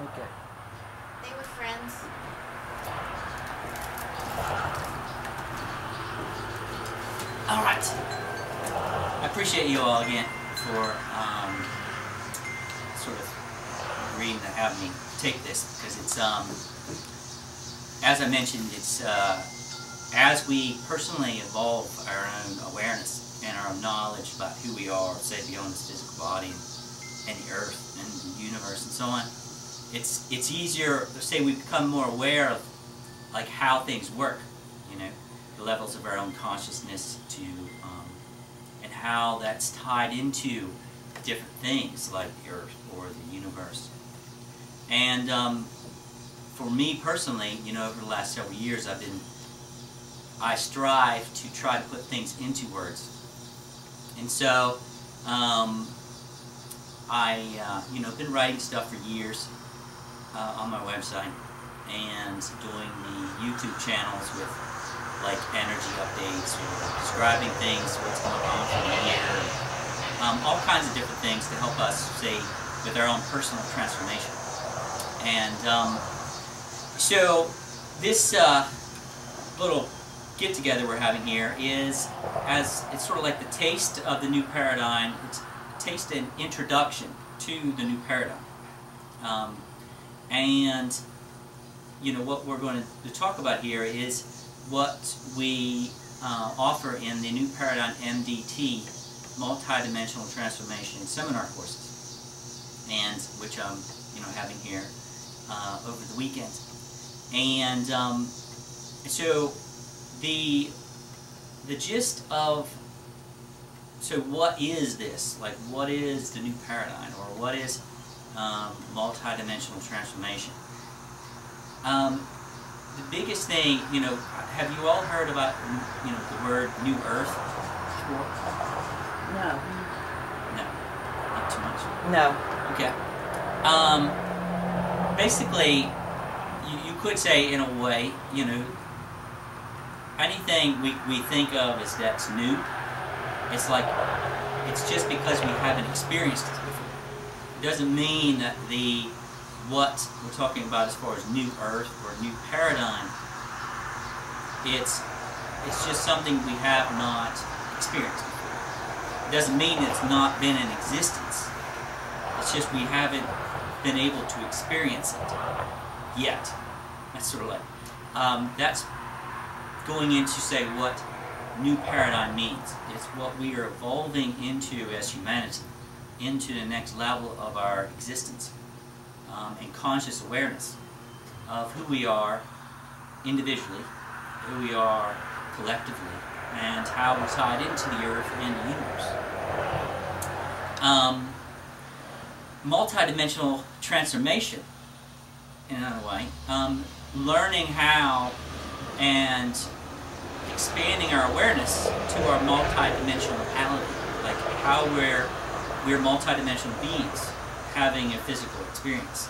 Okay. They were friends. All right. I appreciate you all again for sort of agreeing to have me take this, because it's as I mentioned, it's as we personally evolve our own awareness and our knowledge about who we are, say beyond this physical body and the earth and the universe and so on, it's easier, say we become more aware of like how things work, you know, the levels of our own consciousness to and how that's tied into different things like the earth or the universe. And for me personally, you know, over the last several years, I strive to try to put things into words. And so you know, been writing stuff for years on my website and doing the YouTube channels with like energy updates or describing things, what's going on for the year, all kinds of different things to help us, say, with our own personal transformation. And so this little get-together we're having here is, it's sort of like the taste of the new paradigm. It's a taste and introduction to the new paradigm. And you know, what we're going to talk about here is what we offer in the new Paradigm MDT multidimensional transformation seminar courses, and which I'm having here over the weekend. And so the gist of, so what is this? Like, what is the new paradigm, or what is multidimensional transformation? The biggest thing, you know, have you all heard about, you know, the word New Earth before? No. No, not too much. No. Okay. Basically, you could say, in a way, you know, anything we think of as that's new, it's like, it's just because we haven't experienced it before. It doesn't mean that what we're talking about as far as new earth or new paradigm, it's just something we have not experienced before. It doesn't mean it's not been in existence. It's just we haven't been able to experience it yet. That's sort of like, that's going into, say, what new paradigm means. It's what we are evolving into as humanity, into the next level of our existence. And conscious awareness of who we are individually, who we are collectively, and how we're tied into the earth and the universe. Multidimensional transformation, in another way, learning how and expanding our awareness to our multidimensionality, like how we're multidimensional beings having a physical experience.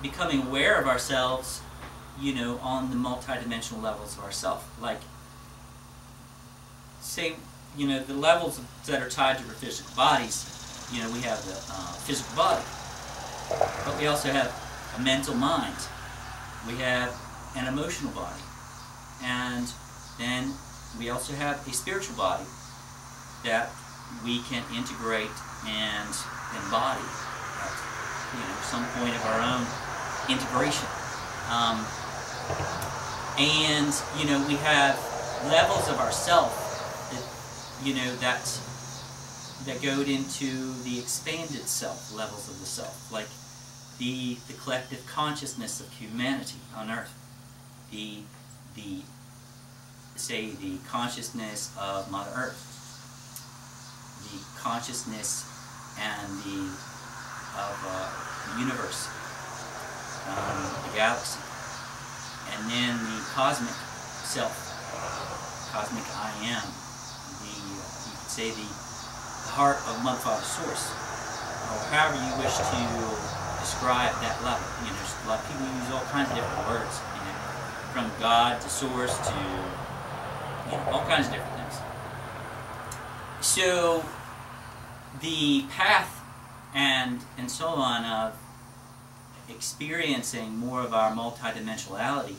Becoming aware of ourselves, you know, on the multidimensional levels of ourself. Like, say, you know, the levels that are tied to our physical bodies, you know, we have the physical body, but we also have a mental mind, we have an emotional body, and then we also have a spiritual body that we can integrate and embody at, you know, some point of our own integration. And you know, we have levels of ourself that, you know, that go into the expanded self, levels of the self, like the collective consciousness of humanity on Earth, the consciousness of Mother Earth, the consciousness and the universe, the galaxy, and then the cosmic self, cosmic I am, you could say the heart of Mother Father Source, or however you wish to describe that level. You know, a lot of people use all kinds of different words, you know, from God to Source to, you know, all kinds of different things. So the path and so on, of experiencing more of our multidimensionality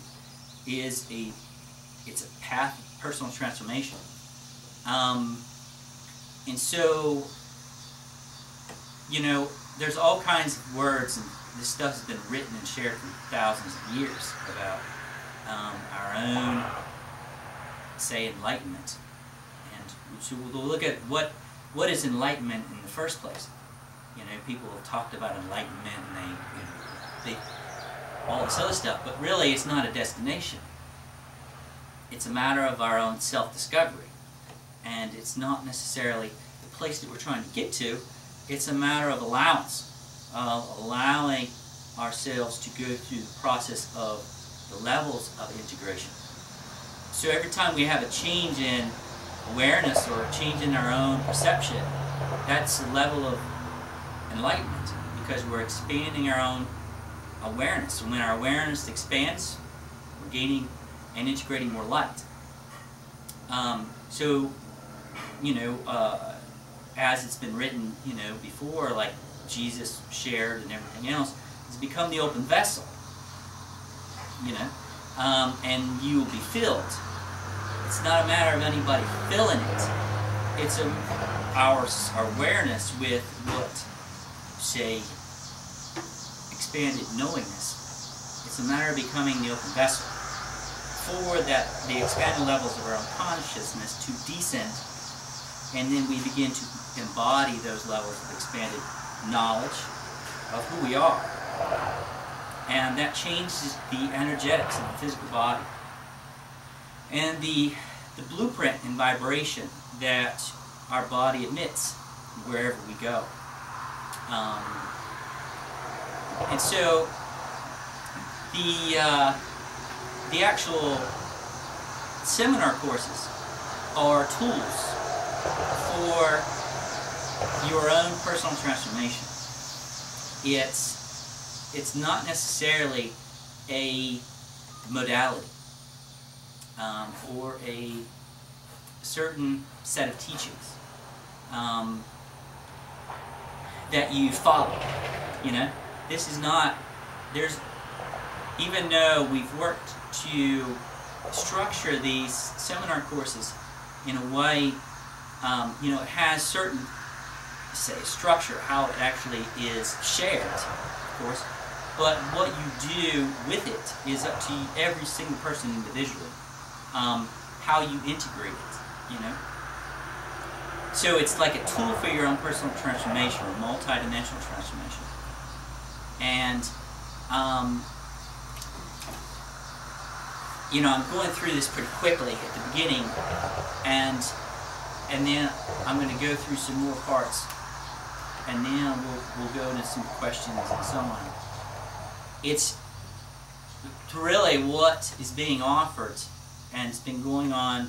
it's a path of personal transformation. And so, you know, there's all kinds of words, and this stuff has been written and shared for thousands of years about our own, say, enlightenment. And so we'll look at what is enlightenment in the first place. You know, people have talked about enlightenment, and they all this other stuff, but really it's not a destination. It's a matter of our own self-discovery. And it's not necessarily the place that we're trying to get to. It's a matter of allowance, of allowing ourselves to go through the process of the levels of integration. So every time we have a change in awareness or a change in our own perception, that's a level of enlightenment, because we're expanding our own awareness. And when our awareness expands, we're gaining and integrating more light. So, you know, as it's been written, you know, before, like Jesus shared and everything else, it's become the open vessel, you know, and you will be filled. It's not a matter of anybody filling it. It's our awareness with what, say, expanded knowingness. It's a matter of becoming the open vessel for that the expanded levels of our own consciousness to descend, and then we begin to embody those levels of expanded knowledge of who we are. And that changes the energetics of the physical body. And the blueprint and vibration that our body emits wherever we go. And so the actual seminar courses are tools for your own personal transformation. It's not necessarily a modality or a certain set of teachings that you follow. You know, this is not, even though we've worked to structure these seminar courses in a way, you know, it has certain, say, structure, how it actually is shared, of course, but what you do with it is up to every single person individually, how you integrate it, you know. So it's like a tool for your own personal transformation, or multi-dimensional transformation. And you know, I'm going through this pretty quickly at the beginning, and then I'm going to go through some more parts, and then we'll go into some questions and so on. It's really what is being offered, and it's been going on.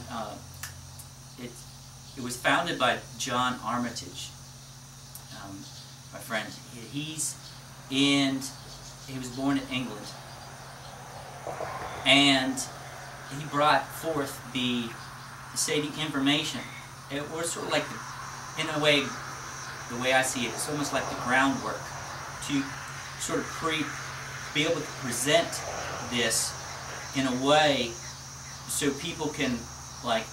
It was founded by John Armitage, my friend. He was born in England, and he brought forth the information. It was sort of like, in a way, the way I see it, it's almost like the groundwork to sort of be able to present this in a way so people can, like,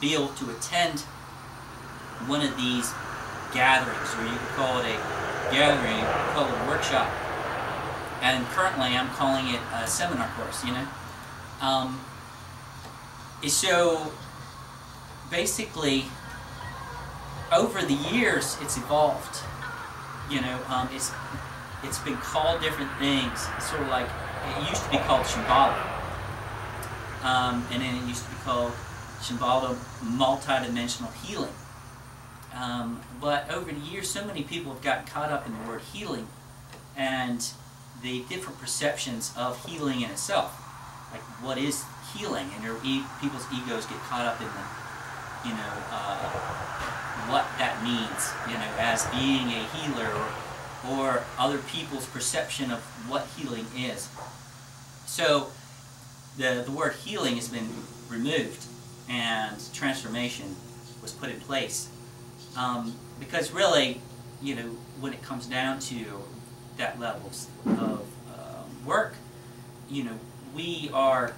be able to attend one of these gatherings, or you could call it a gathering, you could call it a workshop. And currently I'm calling it a seminar course, you know. So basically, over the years, it's evolved. You know, it's been called different things. It's sort of like, it used to be called Shambhala, and then it used to be called Shambhala Multidimensional Healing. But over the years, so many people have gotten caught up in the word healing and the different perceptions of healing in itself. Like, what is healing? And people's egos get caught up in the, you know, what that means, you know, as being a healer, or other people's perception of what healing is. So the word healing has been removed, and transformation was put in place. Because really, you know, when it comes down to that levels of work, you know, we are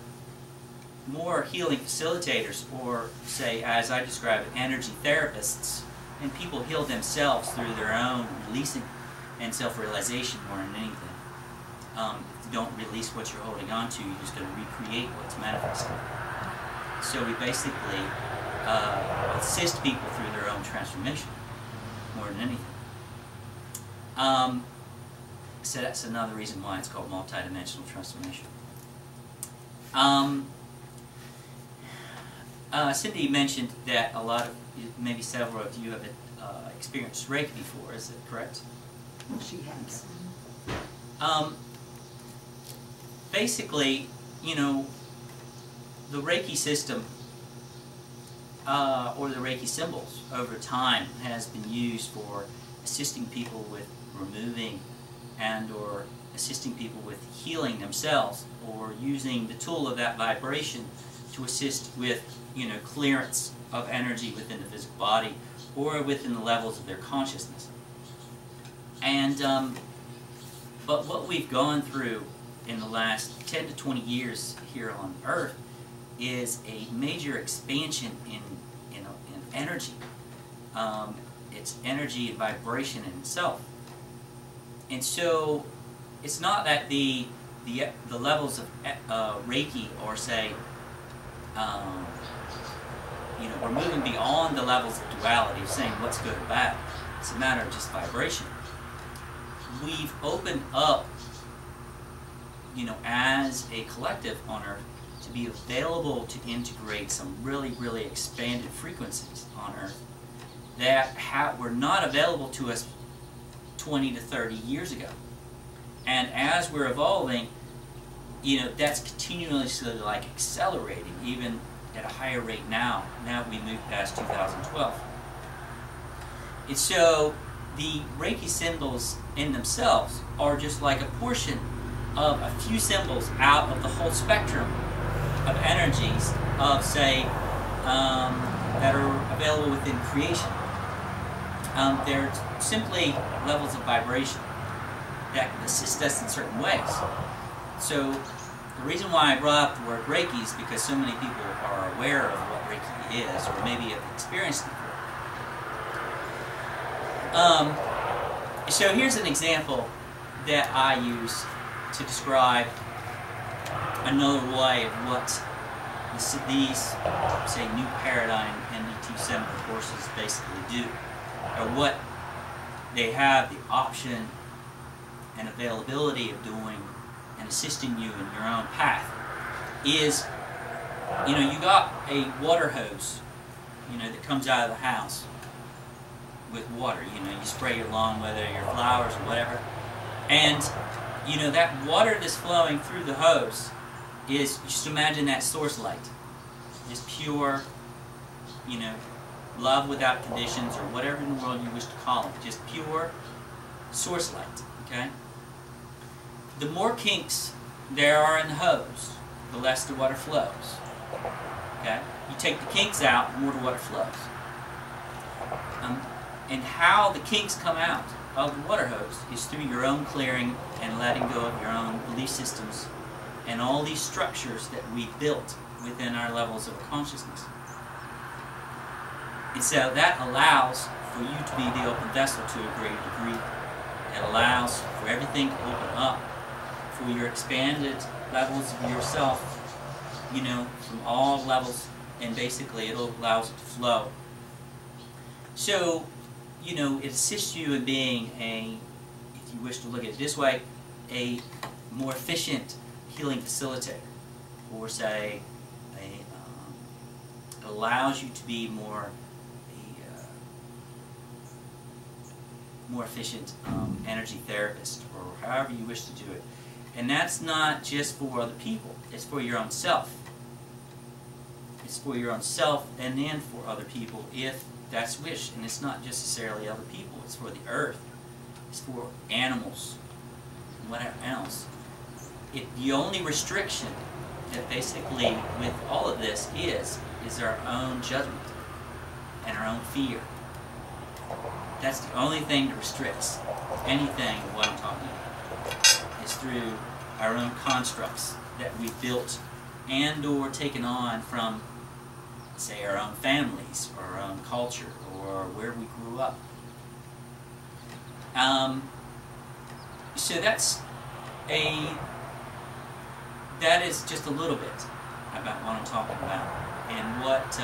more healing facilitators, or say, as I describe it, energy therapists, and people heal themselves through their own releasing and self-realization more than anything. If you don't release what you're holding on to, you're just going to recreate what's manifesting. So we basically assist people through their own transformation more than anything. So that's another reason why it's called multidimensional transformation. Cindy mentioned that a lot of, maybe several of you have experienced Reiki before. Is that correct? She has. Basically, you know, the Reiki system or the Reiki symbols over time has been used for assisting people with removing and or assisting people with healing themselves, or using the tool of that vibration to assist with, you know, clearance of energy within the physical body or within the levels of their consciousness. And but what we've gone through in the last 10 to 20 years here on Earth is a major expansion in energy. It's energy and vibration in itself. And so it's not that the levels of Reiki, or say, you know, we're moving beyond the levels of duality of saying what's good or bad. It's a matter of just vibration. We've opened up, you know, as a collective on Earth, to be available to integrate some really, really expanded frequencies on Earth that were not available to us 20 to 30 years ago. And as we're evolving, you know, that's continuously like accelerating, even at a higher rate now that we move past 2012. And so the Reiki symbols in themselves are just like a portion of a few symbols out of the whole spectrum of energies of, say, that are available within creation. They're simply levels of vibration that assist us in certain ways. So the reason why I brought up the word Reiki is because so many people are aware of what Reiki is, or maybe have experienced it before. So here's an example that I use to describe another way of what these, say, new Paradigm MDT seminar courses basically do, or what they have the option and availability of doing and assisting you in your own path. Is, you know, you got a water hose, you know, that comes out of the house with water. You know, you spray your lawn, whether your flowers or whatever, and you know that water that's flowing through the hose is, just imagine that source light, just pure, you know, love without conditions, or whatever in the world you wish to call it, just pure source light. Okay. The more kinks there are in the hose, the less the water flows. Okay? You take the kinks out, the more the water flows. And how the kinks come out of the water hose is through your own clearing and letting go of your own belief systems and all these structures that we built within our levels of consciousness. And so that allows for you to be the open vessel to a greater degree. It allows for everything to open up, for your expanded levels of yourself, you know, from all levels, and basically it allows it to flow. So, you know, it assists you in being a, if you wish to look at it this way, a more efficient healing facilitator, or say, it allows you to be more efficient energy therapist, or however you wish to do it. And that's not just for other people, it's for your own self. It's for your own self and then for other people if that's wish. And it's not necessarily other people, it's for the earth, it's for animals, and whatever else. The only restriction that basically with all of this is our own judgment and our own fear. That's the only thing that restricts anything of what I'm talking about, is through our own constructs that we've built and or taken on from, say, our own families or our own culture or where we grew up. So that is just a little bit about what I'm talking about and what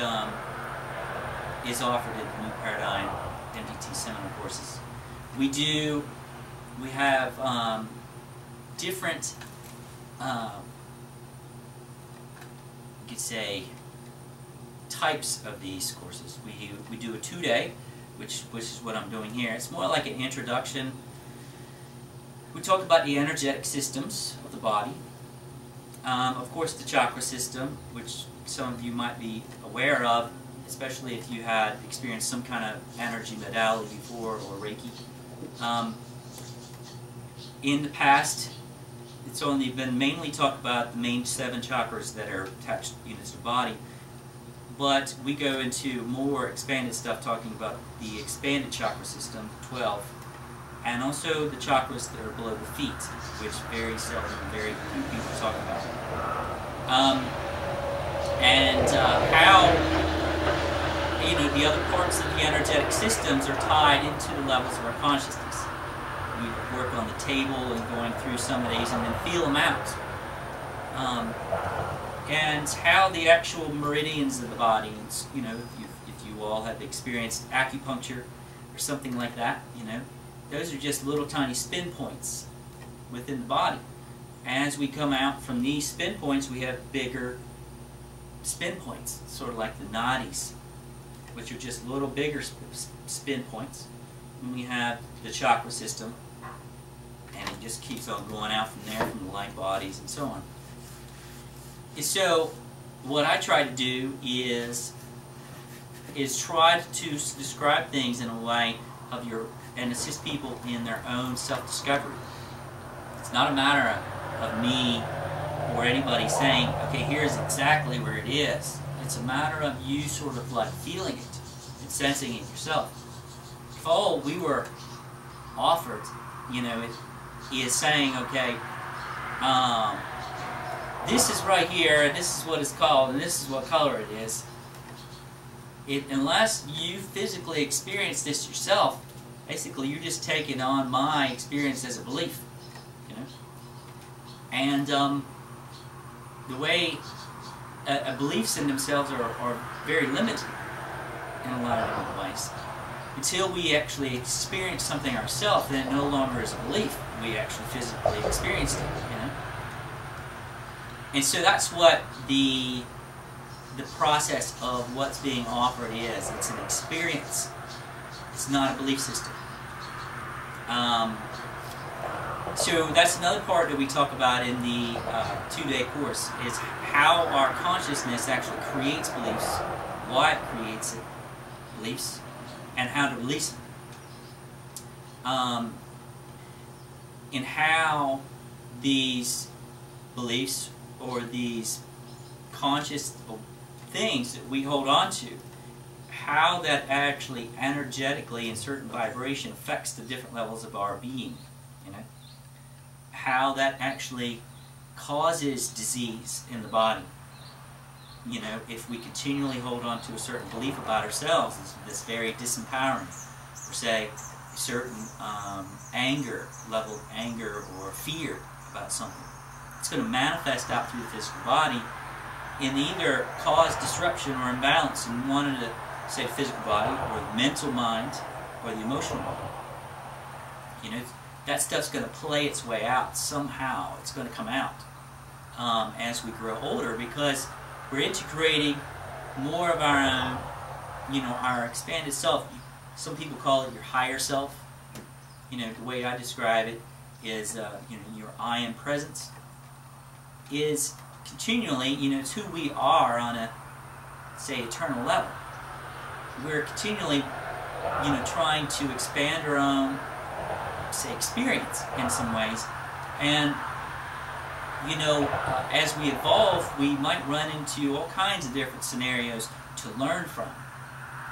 is offered in the new Paradigm MDT seminar courses. We have different, you could say, types of these courses. We do a 2-day, which is what I'm doing here. It's more like an introduction. We talk about the energetic systems of the body. Of course, the chakra system, which some of you might be aware of, especially if you had experienced some kind of energy modality before or Reiki. In the past, it's only been mainly talked about the main 7 chakras that are attached units to the body. But we go into more expanded stuff, talking about the expanded chakra system, 12, and also the chakras that are below the feet, which very seldom, very few people talk about. How, the other parts of the energetic systems are tied into the levels of our consciousness. We work on the table and going through some of these and then feel them out. And how the actual meridians of the body, if you all have experienced acupuncture or something like that, those are just little tiny spin points within the body. As we come out from these spin points, we have bigger spin points, sort of like the nadis, which are just little bigger spin points. And we have the chakra system, and it just keeps on going out from there, from the light bodies and so on. So what I try to do is try to describe things in a way and assist people in their own self-discovery. It's not a matter of me or anybody saying, okay, here's exactly where it is. It's a matter of you sort of like feeling it and sensing it yourself. If all we were offered, is saying, okay, this is right here, and this is what it's called, and this is what color it is. Unless you physically experience this yourself, basically you're just taking on my experience as a belief, And the way beliefs in themselves are very limited in a lot of different ways. Until we actually experience something ourselves, then it no longer is a belief. We actually physically experienced it, And so that's what the process of what's being offered is. It's an experience. It's not a belief system. So that's another part that we talk about in the 2-day course, is how our consciousness actually creates beliefs, why it creates beliefs, and how to release them. And how these beliefs or these conscious things that we hold on to, how that actually energetically in certain vibration affects the different levels of our being, how that actually causes disease in the body. If we continually hold on to a certain belief about ourselves, that's very disempowering. Or say, a certain level of anger or fear about something. It's going to manifest out through the physical body and either cause disruption or imbalance in one of the, say, the physical body, or the mental mind, or the emotional body. That stuff's going to play its way out somehow. It's going to come out as we grow older, because we're integrating more of our own, our expanded self. Some people call it your higher self. The way I describe it is, your I am presence is continually, it's who we are on a, say, eternal level. We're continually, trying to expand our own, say, experience in some ways. And, as we evolve, we might run into all kinds of different scenarios to learn from.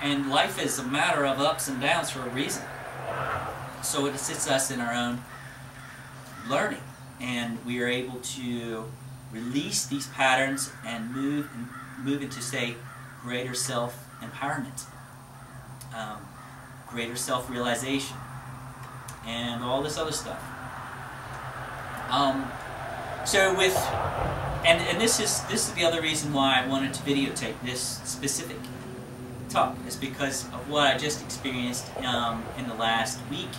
And life is a matter of ups and downs for a reason. So it assists us in our own learning, and we are able to release these patterns and move into, say, greater self-empowerment, greater self-realization, and all this other stuff. So with, and this is the other reason why I wanted to videotape this specific talk, is because of what I just experienced in the last week,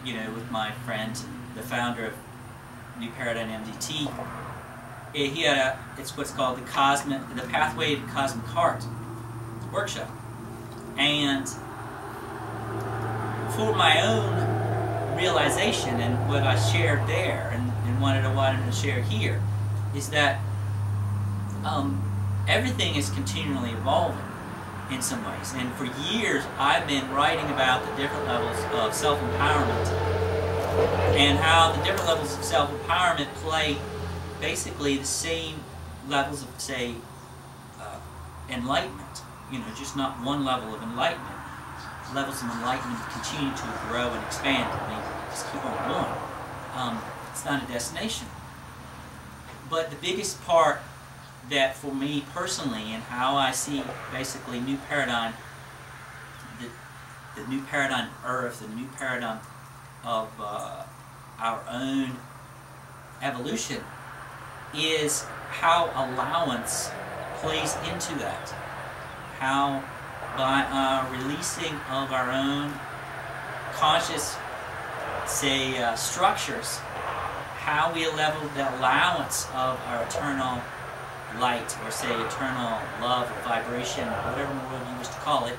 you know, with my friend, the founder of New Paradigm MDT. He had it's what's called the Pathway to Cosmic Heart workshop, and for my own realization and what I shared there, and what I wanted to share here, is that everything is continually evolving in some ways. And for years, I've been writing about the different levels of self-empowerment and how the different levels of self-empowerment play basically the same levels of, say, enlightenment. You know, just not one level of enlightenment. Levels of enlightenment continue to grow and expand, and they just keep on going. It's not a destination. But the biggest part that for me personally, and how I see basically new paradigm, the new paradigm Earth, the new paradigm of our own evolution, is how allowance plays into that. How by our releasing of our own conscious, say, structures, how we level the allowance of our eternal light, or say eternal love or vibration, or whatever word you wish to call it,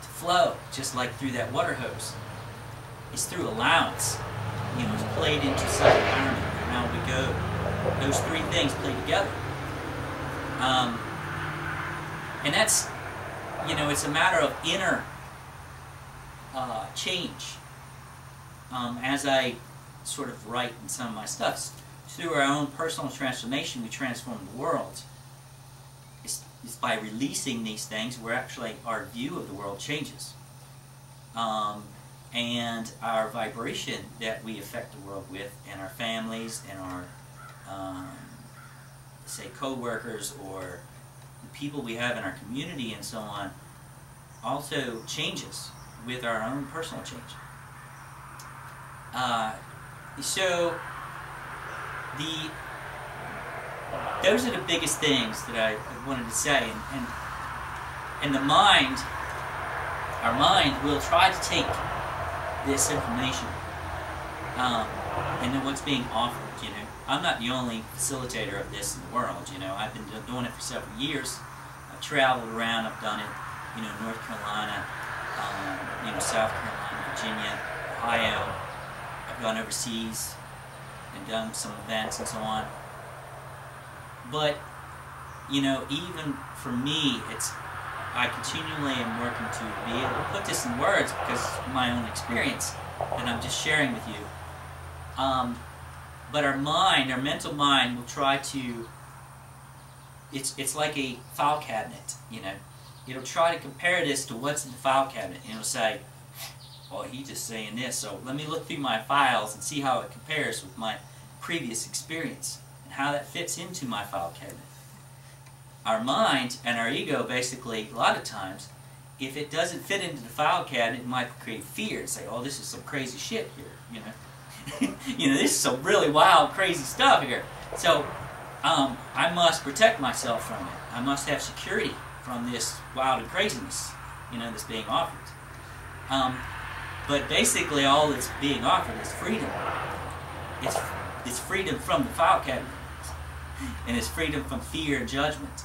to flow, just like through that water hose. It's through allowance. You know, it's played into self-empowerment, and how we go. Those three things play together. And that's, you know, it's a matter of inner change. As I sort of write in some of my stuff, through our own personal transformation, we transform the world. It's by releasing these things where actually our view of the world changes. And our vibration that we affect the world with, and our families, and our, say, co-workers, or the people we have in our community and so on, also changes with our own personal change. So those are the biggest things that I wanted to say, and the mind, our mind will try to take this information and then what's being offered. You know, I'm not the only facilitator of this in the world. You know, I've been doing it for several years. I've traveled around. I've done it. You know, North Carolina, you know, South Carolina, Virginia, Ohio. I've gone overseas and done some events and so on. But, you know, even for me, I continually am working to be able to put this in words because of my own experience that I'm just sharing with you. But our mind, our mental mind, will try to, it's like a file cabinet, you know. It'll try to compare this to what's in the file cabinet, and it'll say, well, he's just saying this, so let me look through my files and see how it compares with my previous experience and how that fits into my file cabinet. Our mind and our ego, basically, a lot of times, if it doesn't fit into the file cabinet, it might create fear and say, oh, this is some crazy shit here, you know. You know, this is some really wild, crazy stuff here. So, I must protect myself from it. I must have security from this wild and craziness, you know, that's being offered. But basically, all that's being offered is freedom. It's freedom from the file cabinet, and it's freedom from fear and judgment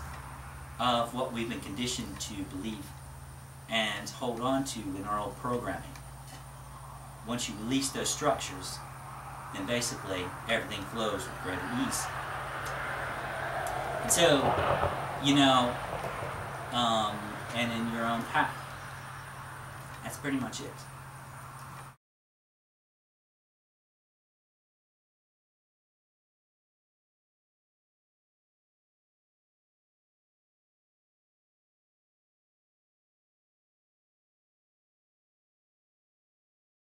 of what we've been conditioned to believe and hold on to in our old programming. Once you release those structures, then basically everything flows with greater ease. And so, you know, and in your own path. That's pretty much it.